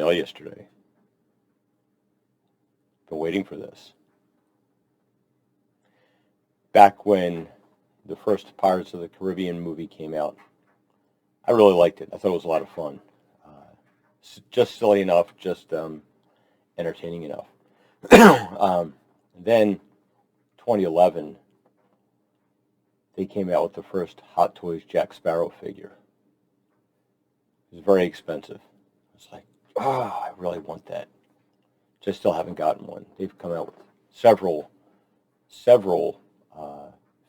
mail yesterday. Been waiting for this. Back when the first Pirates of the Caribbean movie came out, I really liked it. I thought it was a lot of fun. Just silly enough, just entertaining enough. Then 2011, they came out with the first Hot Toys Jack Sparrow figure. It was very expensive. It's like, oh, I really want that. Just still haven't gotten one. They've come out with several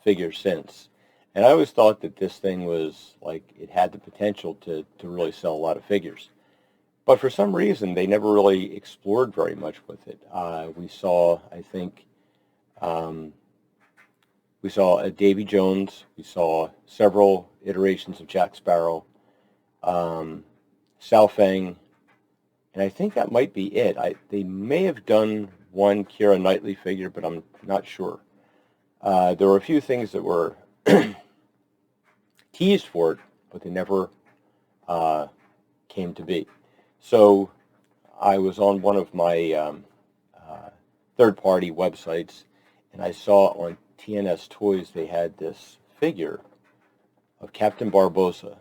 figures since. And I always thought that this thing was like, it had the potential to really sell a lot of figures. But for some reason, they never really explored very much with it. We saw, I think, we saw a Davy Jones. We saw several iterations of Jack Sparrow, Sao Feng, and I think that might be it. They may have done one Keira Knightley figure, but I'm not sure. There were a few things that were teased for it, but they never came to be. So I was on one of my third-party websites, and I saw on TNS Toys they had this figure of Captain Barbossa.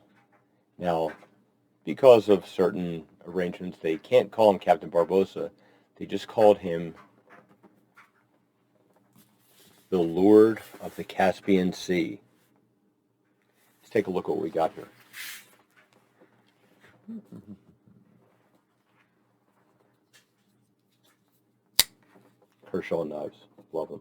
Now, because of certain arrangements, they can't call him Captain Barbossa. They just called him the Lord of the Caspian Sea. Let's take a look at what we got here. Kershaw knives. Love them.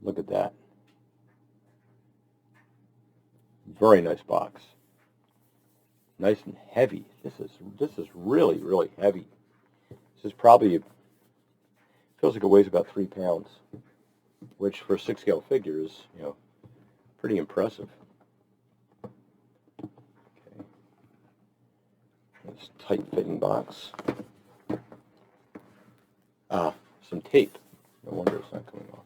Look at that. Very nice box. Nice and heavy. This is really, really heavy. This is probably, feels like it weighs about 3 pounds, which for a 6-scale figure is, pretty impressive. Okay. This tight-fitting box. Some tape. No wonder it's not coming off.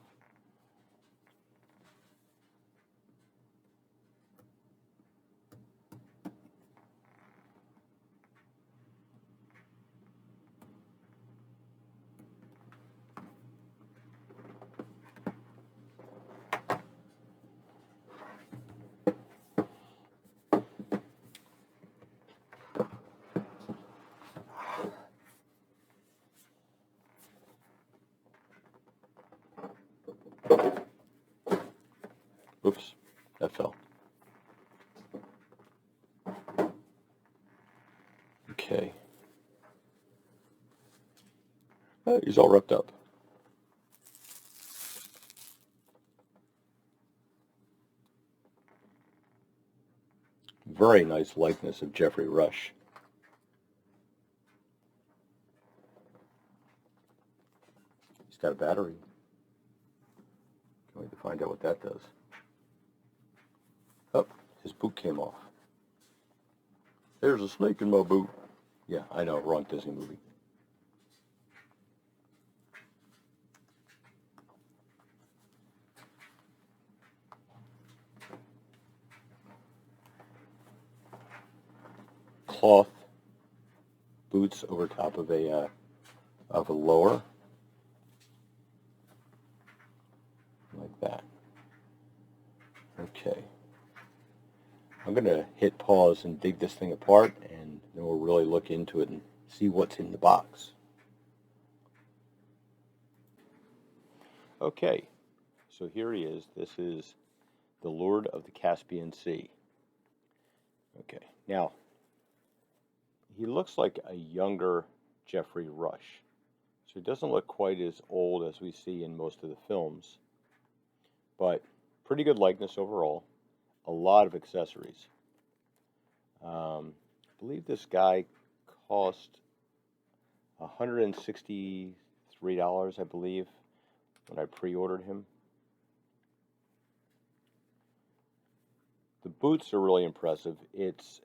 Oops, that fell. Okay. He's all wrapped up. Very nice likeness of Jeffrey Rush. He's got a battery. Can't wait to find out what that does. Oh, his boot came off. There's a snake in my boot. Yeah, I know, wrong Disney movie. Cloth boots over top of a lower, like that. Okay. I'm going to hit pause and dig this thing apart, and then we'll really look into it and see what's in the box. Okay, so here he is. This is the Lord of the Caspian Sea. Okay, now, he looks like a younger Jeffrey Rush. So he doesn't look quite as old as we see in most of the films, but pretty good likeness overall. A lot of accessories. I believe this guy cost $163, I believe, when I pre-ordered him. The boots are really impressive. It's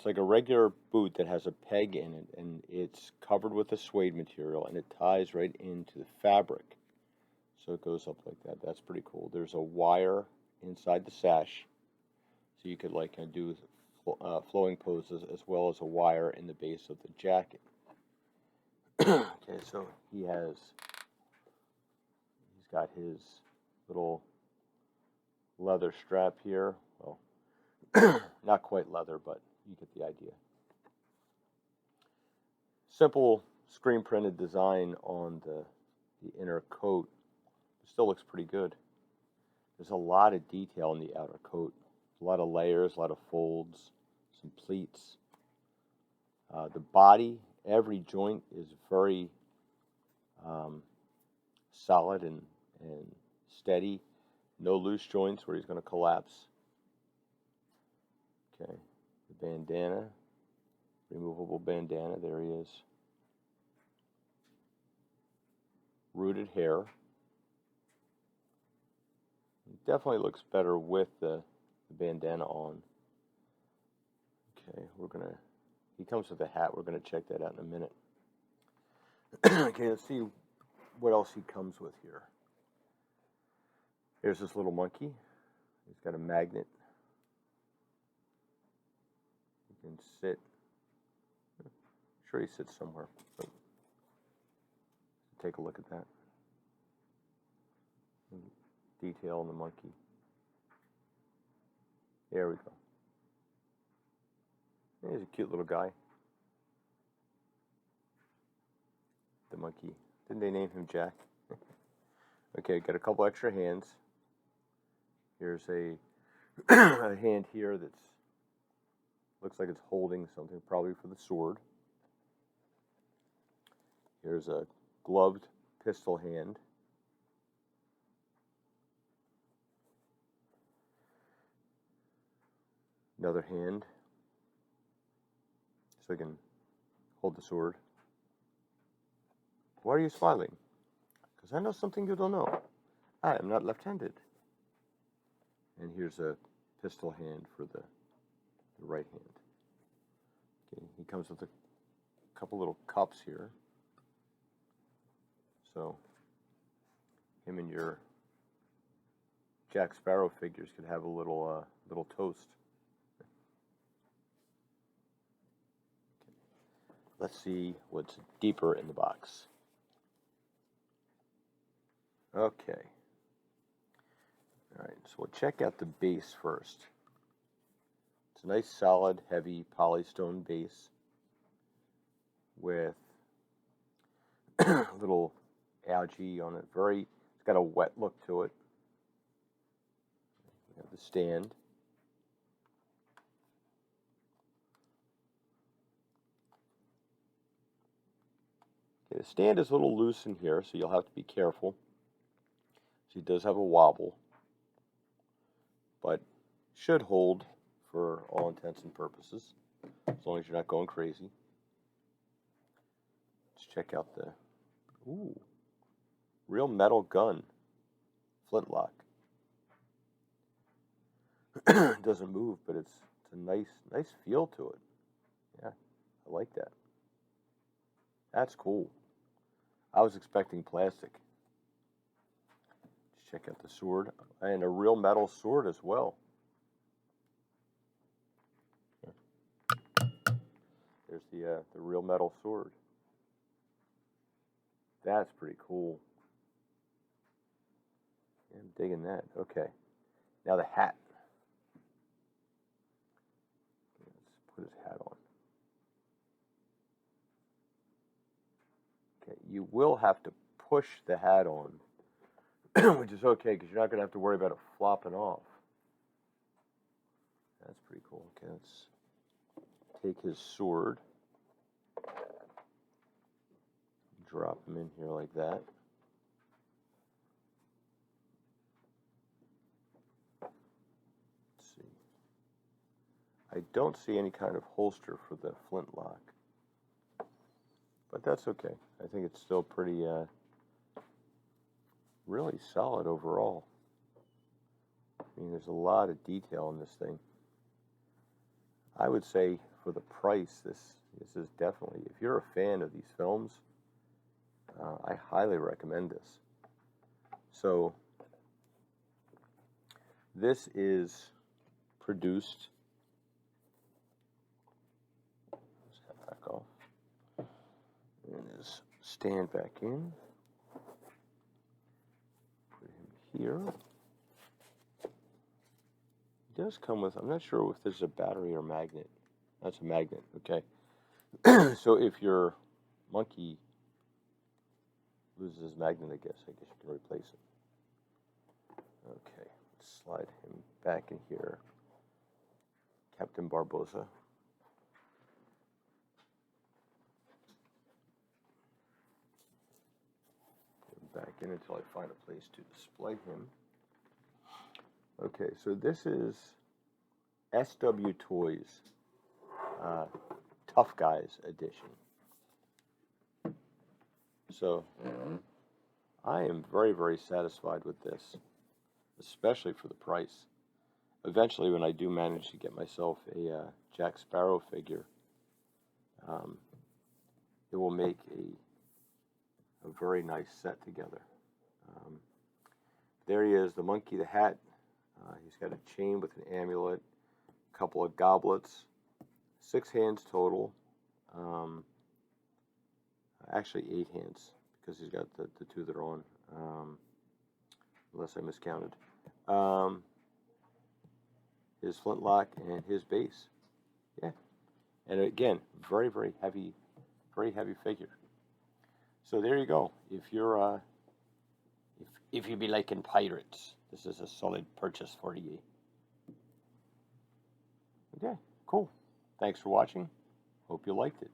like a regular boot that has a peg in it, and it's covered with a suede material, and it ties right into the fabric. So it goes up like that. That's pretty cool. There's a wire inside the sash, so you could like do flowing poses, as well as a wire in the base of the jacket. Okay, so he's got his little leather strap here. Well, not quite leather, but you get the idea. Simple screen printed design on the inner coat. It still looks pretty good. There's a lot of detail in the outer coat. A lot of layers, a lot of folds, some pleats. The body, every joint is very solid and steady. No loose joints where he's going to collapse. Okay, the bandana, removable bandana, there he is. Rooted hair. It definitely looks better with the bandana on. Okay, he comes with a hat. We're gonna check that out in a minute. Okay, let's see what else he comes with here. Here's this little monkey. He's got a magnet. He can sit. I'm sure he sits somewhere. So, take a look at that. Detail on the monkey. There we go. He's a cute little guy. The monkey. Didn't they name him Jack? Okay, got a couple extra hands. Here's a hand here that looks like it's holding something, probably for the sword. Here's a gloved pistol hand. Another hand, so I can hold the sword. Why are you smiling? Because I know something you don't know. I am not left-handed. And here's a pistol hand for the right hand. Okay, he comes with a couple little cups here. So him and your Jack Sparrow figures could have a little toast. Let's see what's deeper in the box. Okay. All right, so we'll check out the base first. It's a nice, solid, heavy polystone base with little algae on it. It's got a wet look to it. We have the stand. Okay, the stand is a little loose in here, so you'll have to be careful. So it does have a wobble, but should hold for all intents and purposes, as long as you're not going crazy. Let's check out the real metal gun, flintlock. It doesn't move, but it's a nice feel to it. Yeah, I like that. That's cool. I was expecting plastic. Let's check out the sword, and a real metal sword as well. There's the real metal sword. That's pretty cool. Yeah, I'm digging that. Okay, now the hat. Let's put his hat on. Okay, you will have to push the hat on, which is okay because you're not going to have to worry about it flopping off. That's pretty cool. Okay, let's take his sword, drop him in here like that. I don't see any kind of holster for the flintlock, but that's okay. I think it's still pretty, really solid overall. I mean, there's a lot of detail in this thing. I would say for the price, this is definitely, if you're a fan of these films, I highly recommend this. So this is produced, let's head back off, and his stand back in, put him here. It does come with, I'm not sure if this is a battery or magnet. That's a magnet, okay. So if your monkey loses his magnet, I guess you can replace it. Okay, let's slide him back in here. Captain Barbossa. Put him back in until I find a place to display him. Okay, so this is SW Toys Tough Guys edition. So I am very, very satisfied with this, especially for the price. Eventually, when I do manage to get myself a Jack Sparrow figure, it will make a very nice set together. There he is, the monkey, the hat. He's got a chain with an amulet, a couple of goblets, 6 hands total. Actually 8 hands, because he's got the 2 that are on, unless I miscounted. His flintlock and his base. Yeah. And again, very, very heavy figure. So there you go. If you're if you be liking pirates, this is a solid purchase for you. Okay, cool. Thanks for watching. Hope you liked it.